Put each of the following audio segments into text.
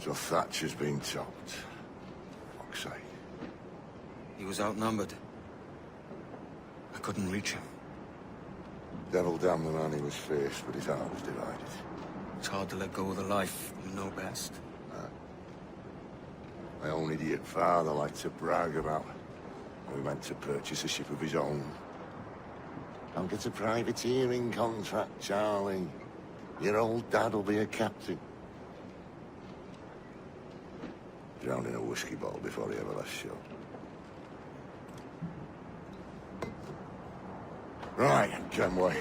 So Thatcher's been topped. Fuck's sake. He was outnumbered. I couldn't reach him. Devil damn the man he was faced, but his heart was divided. It's hard to let go of the life you know best. My own idiot father liked to brag about when we went to purchase a ship of his own. I'll get a privateering contract, Charlie. Your old dad'll be a captain. Drowned in a whiskey bottle before he ever left shore. Right, Kenway.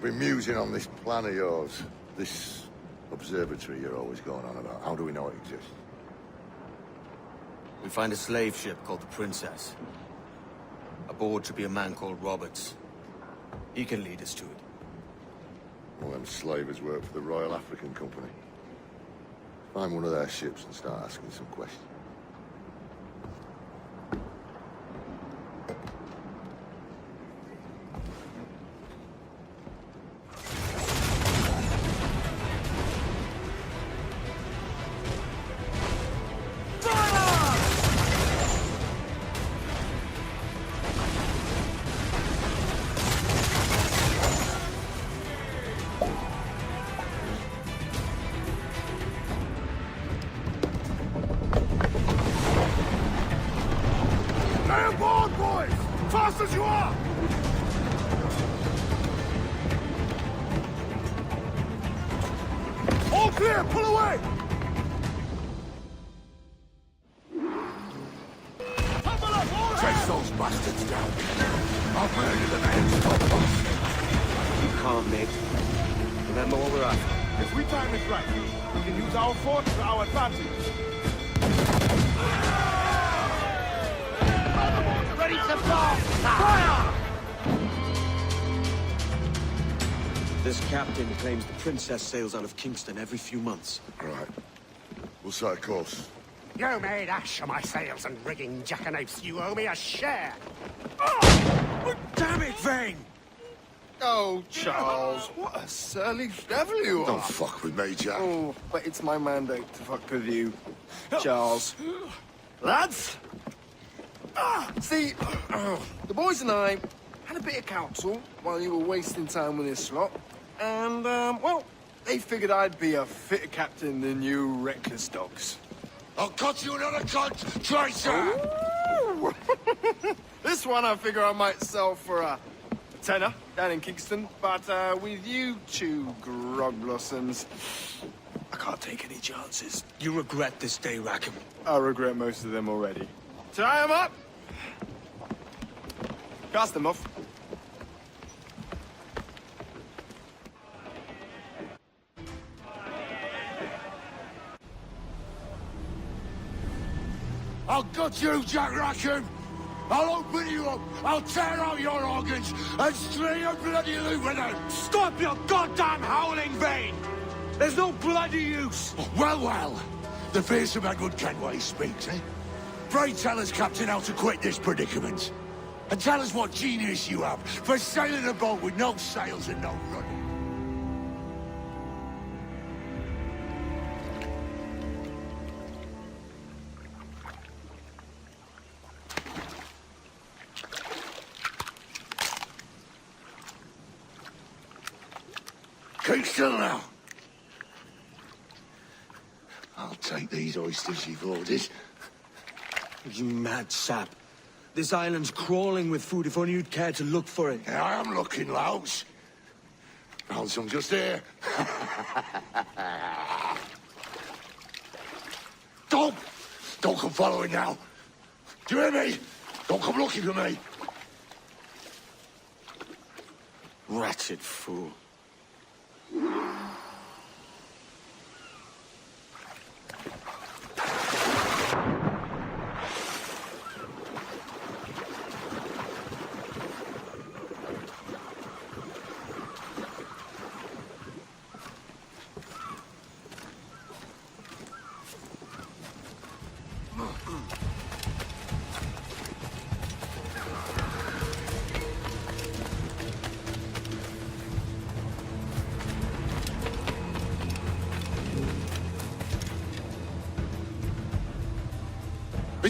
Been musing on this plan of yours. This observatory you're always going on about. How do we know it exists? We find a slave ship called the Princess. Aboard should be a man called Roberts. He can lead us to it. Well, them slavers work for the Royal African Company. Find one of their ships and start asking some questions. As you are! All clear! Pull away! Chase those bastards down. I'll murder them and stop us. You can't, mate. Remember what we're after. If we time this right, we can use our fort to our advantage. Ready to blast! Fire! This captain claims the Princess sails out of Kingston every few months. Right. We'll set a course. You made ash of my sails and rigging, jackanapes. You owe me a share. Oh, damn it, Vane! Oh, Charles, what a surly devil you are. Don't fuck with me, Jack. Oh, but it's my mandate to fuck with you, Charles. Lads! See, the boys and I had a bit of counsel while you were wasting time with this lot. And, well, they figured I'd be a fitter captain than you reckless dogs. I'll cut you another cunt, traitor! This one I figure I might sell for a tenner down in Kingston. But with you two grog blossoms, I can't take any chances. You regret this day, Rackham. I regret most of them already. Tie them up! Cast them off. I'll gut you, Jack Rackham! I'll open you up, I'll tear out your organs, and string your bloody loot with them! Stop your goddamn howling, Vane! There's no bloody use! Well, the fearsome Edward Kenway speaks, eh? Pray tell us, Captain, how to quit this predicament. And tell us what genius you have for sailing a boat with no sails and no rudder. Keep still now. I'll take these oysters you've ordered. You mad sap. This island's crawling with food if only you'd care to look for it. Yeah, I am looking, Louse. Found some just here. Don't come following now. Do you hear me? Don't come looking for me. Wretched fool.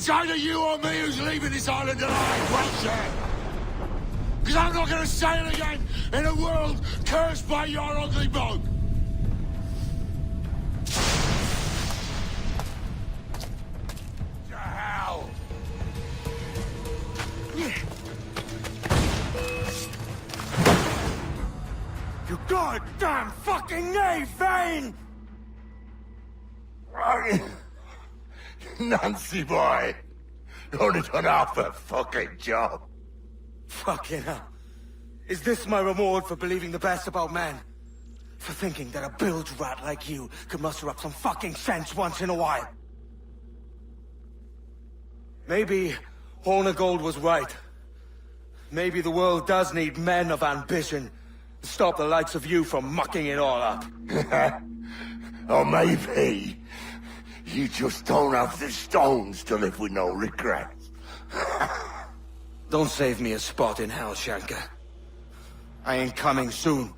It's either you or me who's leaving this island alive, well said. Because I'm not going to sail again in a world cursed by your ugly boat. To hell. You goddamn fucking knave, Vane! Nancy boy, you only done half a fucking job. Fucking hell. Is this my reward for believing the best about men? For thinking that a bilge rat like you could muster up some fucking sense once in a while? Maybe Hornigold was right. Maybe the world does need men of ambition to stop the likes of you from mucking it all up. Or maybe you just don't have the stones to live with no regrets. Don't save me a spot in hell, Shanka. I ain't coming soon.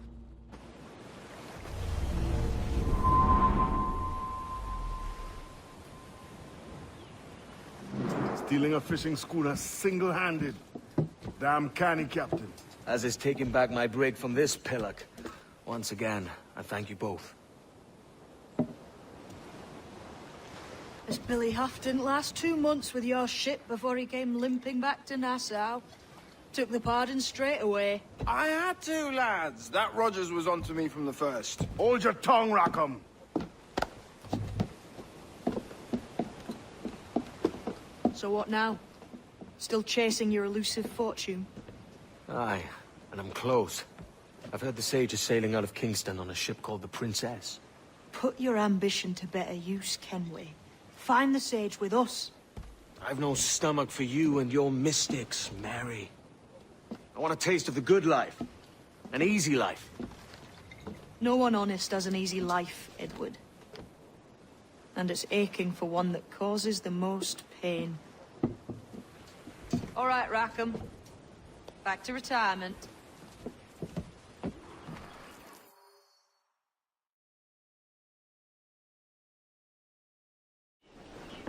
Stealing a fishing schooner single-handed. Damn canny, Captain. As is taking back my brig from this pillock. Once again, I thank you both. This Billy Huff didn't last 2 months with your ship before he came limping back to Nassau. Took the pardon straight away. I had to, lads. That Rogers was onto me from the first. Hold your tongue, Rackham. So what now? Still chasing your elusive fortune? Aye, and I'm close. I've heard the Sage is sailing out of Kingston on a ship called the Princess. Put your ambition to better use, Kenway. Find the Sage with us. I've no stomach for you and your mystics, Mary. I want a taste of the good life. An easy life. No one honest has an easy life, Edward. And it's aching for one that causes the most pain. All right, Rackham. Back to retirement.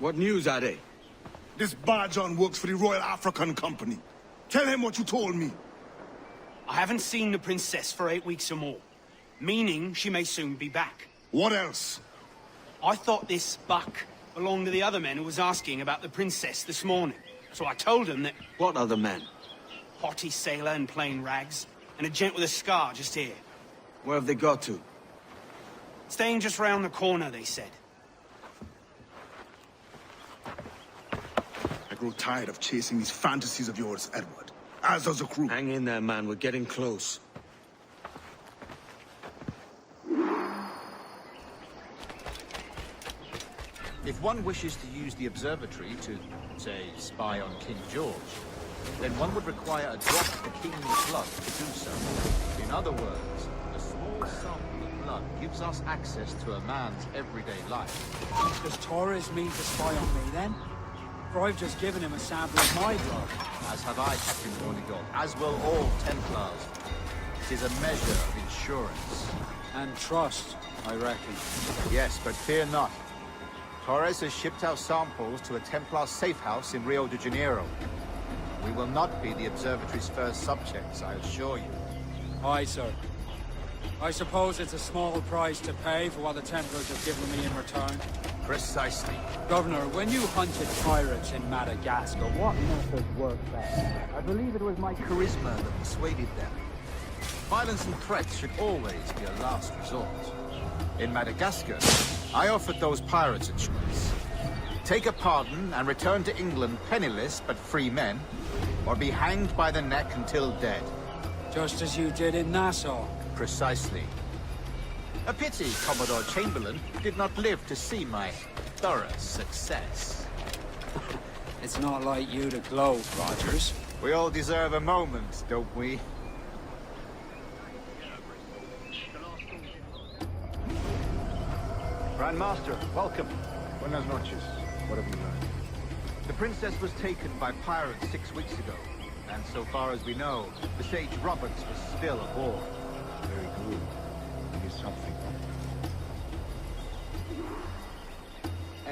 What news are they? This Barjon works for the Royal African Company. Tell him what you told me. I haven't seen the princess for 8 weeks or more, meaning she may soon be back. What else? I thought this buck belonged to the other men who was asking about the princess this morning. So I told him that What other men? haughty sailor in plain rags, and a gent with a scar just here. Where have they got to? Staying just round the corner, they said. I grow tired of chasing these fantasies of yours, Edward. As does the crew. Hang in there, man. We're getting close. If one wishes to use the observatory to, say, spy on King George, then one would require a drop of the king's blood to do so. In other words, a small sample of blood gives us access to a man's everyday life. Does Torres mean to spy on me, then? For I've just given him a sample of my blood. As have I, Captain Hornigold, as will all Templars. It is a measure of insurance. And trust, I reckon. Yes, but fear not. Torres has shipped our samples to a Templar safe house in Rio de Janeiro. We will not be the observatory's first subjects, I assure you. Aye, sir. I suppose it's a small price to pay for what the Templars have given me in return. Precisely. Governor, when you hunted pirates in Madagascar, what method worked best? I believe it was my charisma that persuaded them. Violence and threats should always be a last resort. In Madagascar, I offered those pirates a choice. Take a pardon and return to England penniless but free men, or be hanged by the neck until dead. Just as you did in Nassau. Precisely. A pity Commodore Chamberlain did not live to see my thorough success. It's not like you to gloat, Rogers. We all deserve a moment, don't we? Grand Master, welcome. Buenas noches. What have you learned? The princess was taken by pirates 6 weeks ago, and so far as we know, the Sage Roberts was still aboard. Very good. Here's something.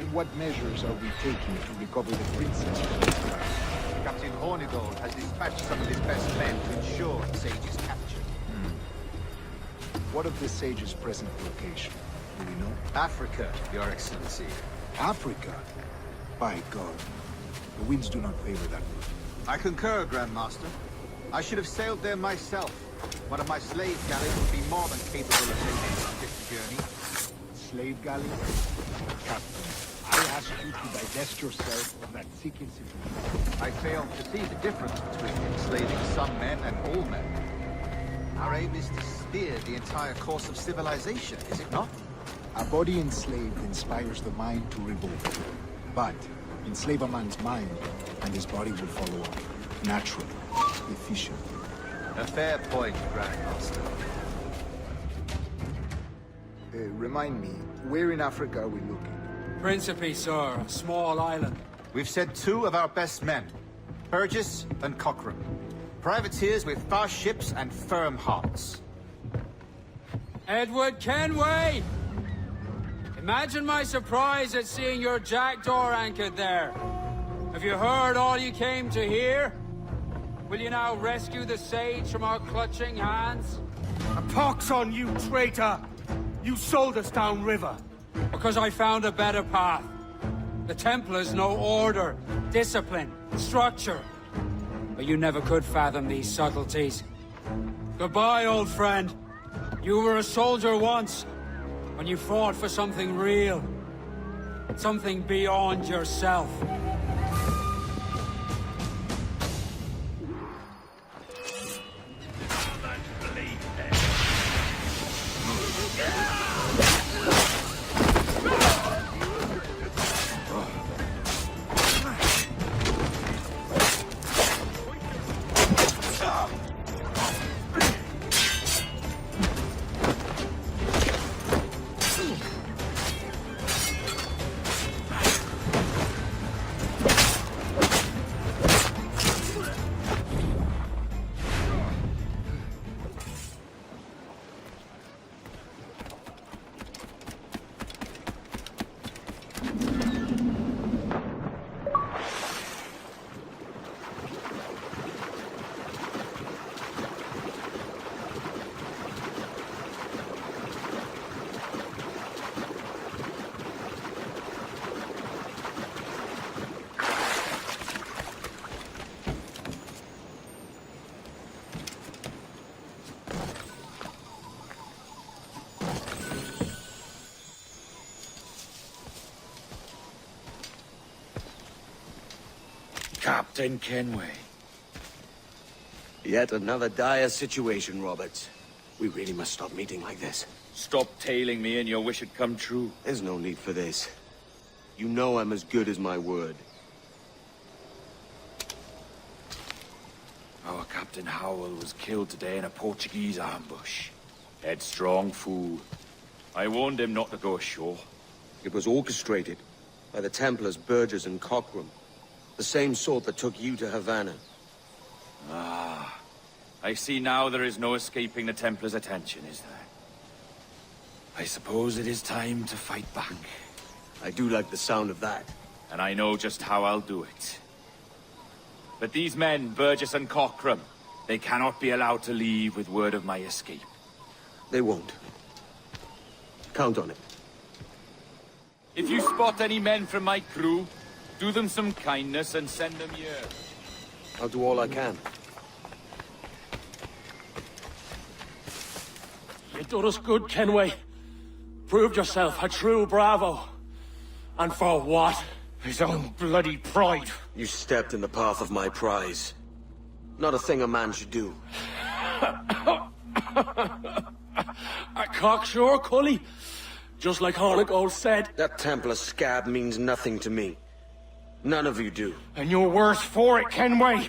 And what measures are we taking to recover the princess? Captain Hornigold has dispatched some of his best men to ensure the Sage's capture. What of the Sage's present location? Do we know? Africa, Your Excellency. Africa? By God. The winds do not favor that route. I concur, Grandmaster. I should have sailed there myself. One of my slave galleys would be more than capable of taking this journey. Slave galley? Captain, I ask you to divest yourself of that seeking situation. I fail to see the difference between enslaving some men and all men. Our aim is to steer the entire course of civilization, is it not? A body enslaved inspires the mind to revolt. But enslave a man's mind, and his body will follow up. Naturally. Efficiently. A fair point, Grandmaster. Remind me, where in Africa are we looking? Principe, sir. A small island. We've sent 2 of our best men, Burgess and Cochrane. Privateers with fast ships and firm hearts. Edward Kenway! Imagine my surprise at seeing your jackdaw anchored there. Have you heard all you came to hear? Will you now rescue the Sage from our clutching hands? A pox on you, traitor! You sold us downriver. Because I found a better path. The Templars know order, discipline, structure. But you never could fathom these subtleties. Goodbye, old friend. You were a soldier once, when you fought for something real. Something beyond yourself. Captain Kenway. Yet another dire situation, Roberts. We really must stop meeting like this. Stop tailing me and your wish had come true. There's no need for this. You know I'm as good as my word. Our Captain Howell was killed today in a Portuguese ambush. Headstrong fool. I warned him not to go ashore. It was orchestrated by the Templars Burgess and Cochrane. The same sort that took you to Havana. Ah. I see now there is no escaping the Templars' attention, is there? I suppose it is time to fight back. I do like the sound of that. And I know just how I'll do it. But these men, Burgess and Cochrane, they cannot be allowed to leave with word of my escape. They won't. Count on it. If you spot any men from my crew, do them some kindness and send them here. I'll do all I can. You done us good, Kenway. Proved yourself a true bravo. And for what? His own bloody pride. You stepped in the path of my prize. Not a thing a man should do. A cocksure, Cully. Just like Hornigold said. That Templar scab means nothing to me. None of you do. And you're worse for it, Kenway.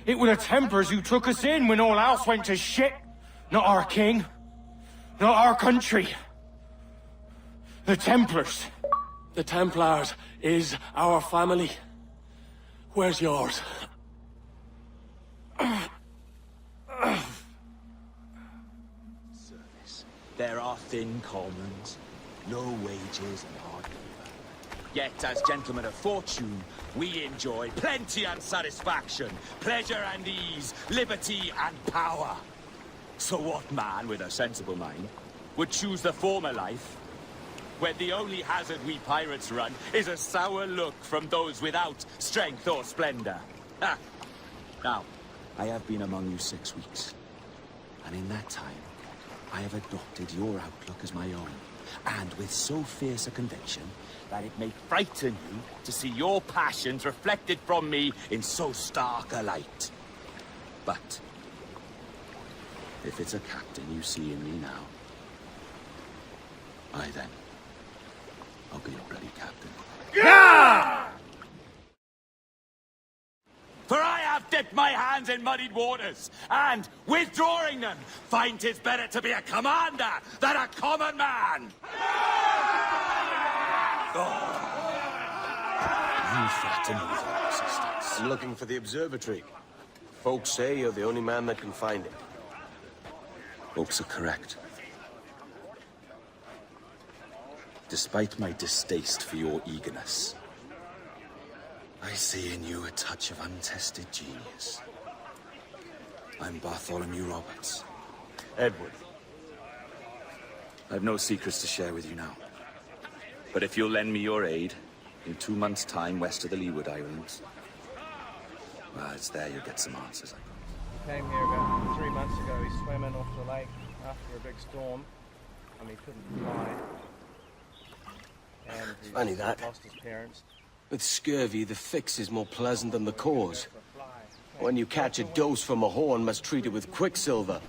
It were the Templars who took us in when all else went to shit. Not our king. Not our country. The Templars. The Templars is our family. Where's yours? Service. There are thin commons, no wages and hard labor. Yet, as gentlemen of fortune, we enjoy plenty and satisfaction, pleasure and ease, liberty and power. So what man with a sensible mind would choose the former life, when the only hazard we pirates run is a sour look from those without strength or splendor? Ha! Now, I have been among you 6 weeks, and in that time, I have adopted your outlook as my own, and with so fierce a conviction that it may frighten you to see your passions reflected from me in so stark a light. But if it's a captain you see in me now, then, I'll be your bloody captain. Yeah! For I have dipped my hands in muddied waters, and, withdrawing them, find 'tis better to be a commander than a common man! You flatter me with your persistence. I'm looking for the observatory. Folks say you're the only man that can find it. Folks are correct. Despite my distaste for your eagerness, I see in you a touch of untested genius. I'm Bartholomew Roberts. Edward. I've no secrets to share with you now. But if you'll lend me your aid, in 2 months' time west of the Leeward Islands, well, it's there you'll get some answers, I promise. Came here about 3 months ago. He swam in off the lake after a big storm, and he couldn't fly. And he Funny that. lost his parents. With scurvy, the fix is more pleasant than the cause. When you catch a dose from a horn, must treat it with quicksilver.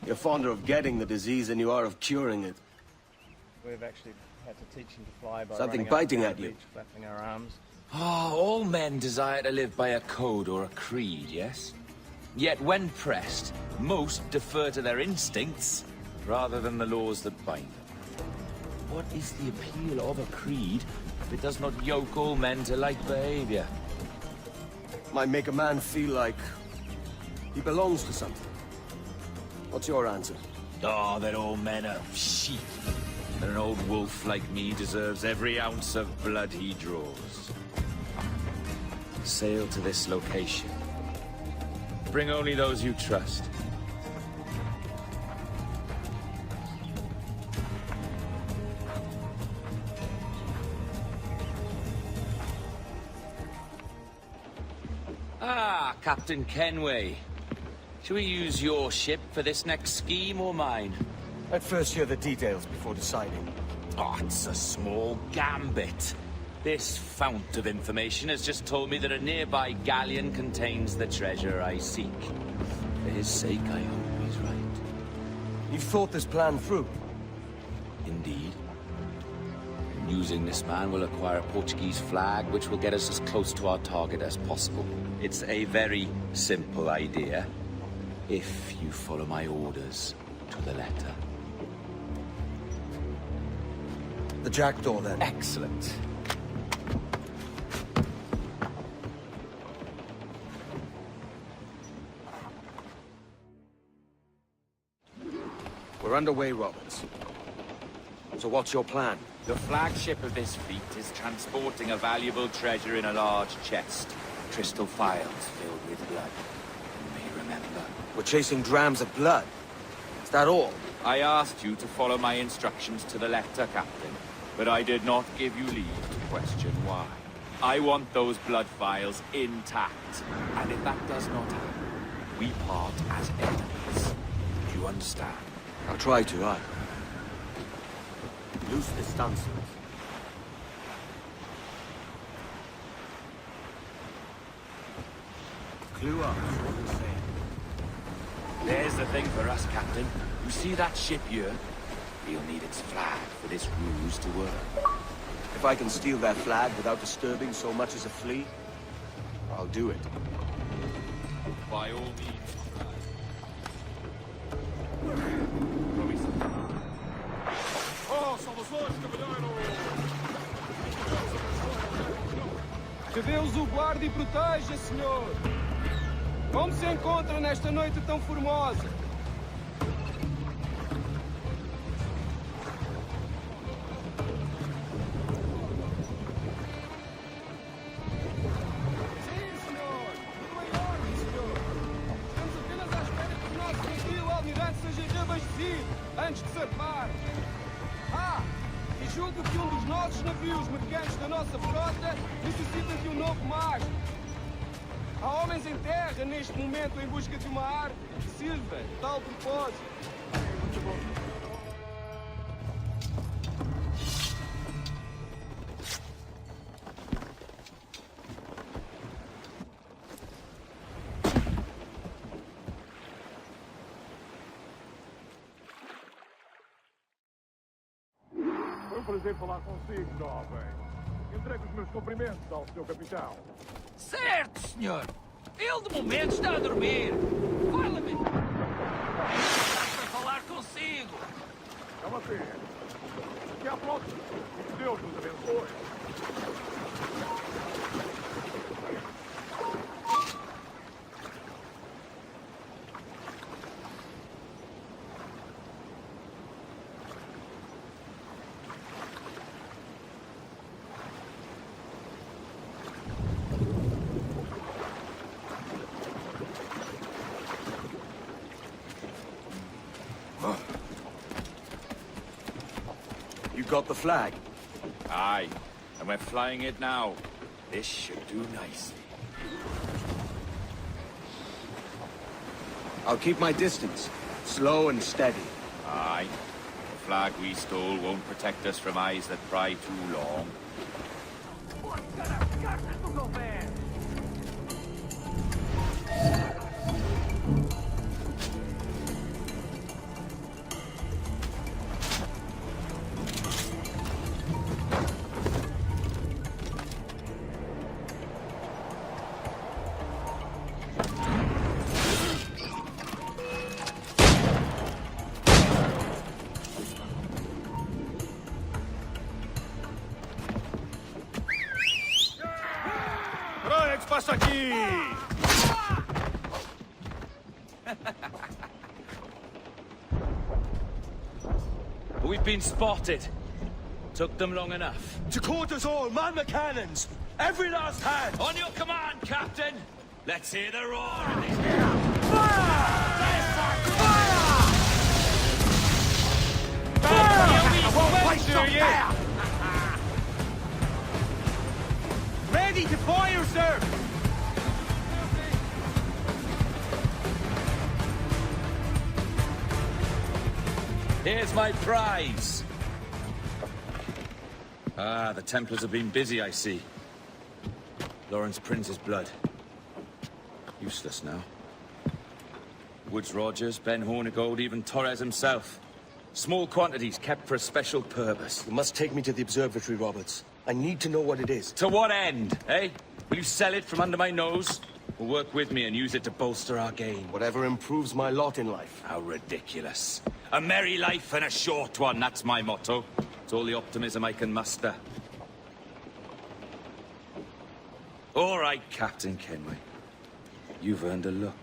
You're fonder of getting the disease than you are of curing it. We've actually had to teach him to fly by Something running up biting and down at the you. beach, flapping our arms. All men desire to live by a code or a creed, yes? Yet when pressed, most defer to their instincts rather than the laws that bind them. What is the appeal of a creed if it does not yoke all men to like behavior? Might make a man feel like he belongs to something. What's your answer? Oh, that all men are sheep. That an old wolf like me deserves every ounce of blood he draws. Sail to this location. Bring only those you trust. Ah, Captain Kenway. Shall we use your ship for this next scheme or mine? I'd first hear the details before deciding. Oh, it's a small gambit. This fount of information has just told me that a nearby galleon contains the treasure I seek. For his sake, I hope he's right. You've thought this plan through? Indeed. Using this man, we'll acquire a Portuguese flag, which will get us as close to our target as possible. It's a very simple idea, if you follow my orders to the letter. The jackdaw, then. Excellent. We're underway, Roberts. So what's your plan? The flagship of this fleet is transporting a valuable treasure in a large chest. Crystal phials filled with blood. You may remember. We're chasing drams of blood. Is that all? I asked you to follow my instructions to the letter, Captain, but I did not give you leave to question why. I want those blood vials intact, and if that does not happen, we part as enemies. Do you understand? I'll try to, aye. Loose the stances. Clue up. There's the thing for us, Captain. You see that ship here? We'll need its flag for this ruse to work. If I can steal that flag without disturbing so much as a flea, I'll do it. By all means. Que Deus o guarde e proteja, senhor! Como se encontra nesta noite tão formosa? abastecido antes de zarpar. E julgo que um dos nossos navios mercantes da nossa frota necessita de um novo mastro. Há homens em terra neste momento em busca de uma arte que sirva a tal propósito. Muito bom. Foi um prazer falar consigo, jovem. Entrego os meus cumprimentos ao seu capitão. Certo, senhor. Ele de momento está a dormir. Fala-me. Para falar consigo. É uma pena. Até à próxima. Que Deus nos abençoe. You got the flag? Aye, and we're flying it now. This should do nicely. I'll keep my distance. Slow and steady. Aye. The flag we stole won't protect us from eyes that pry too long. Olha o que se passa aqui! We've been spotted. Took them long enough. To quarters all, man the cannons! Every last hand! On your command, Captain! Let's hear the roar! Ready to fire, sir! Here's my prize! Ah, the Templars have been busy, I see. Lawrence Prince's blood. Useless now. Woods Rogers, Ben Hornigold, even Torres himself. Small quantities kept for a special purpose. You must take me to the observatory, Roberts. I need to know what it is. To what end, eh? Will you sell it from under my nose? Or work with me and use it to bolster our gain? Whatever improves my lot in life. How ridiculous. A merry life and a short one, that's my motto. It's all the optimism I can muster. All right, Captain Kenway. You've earned a look.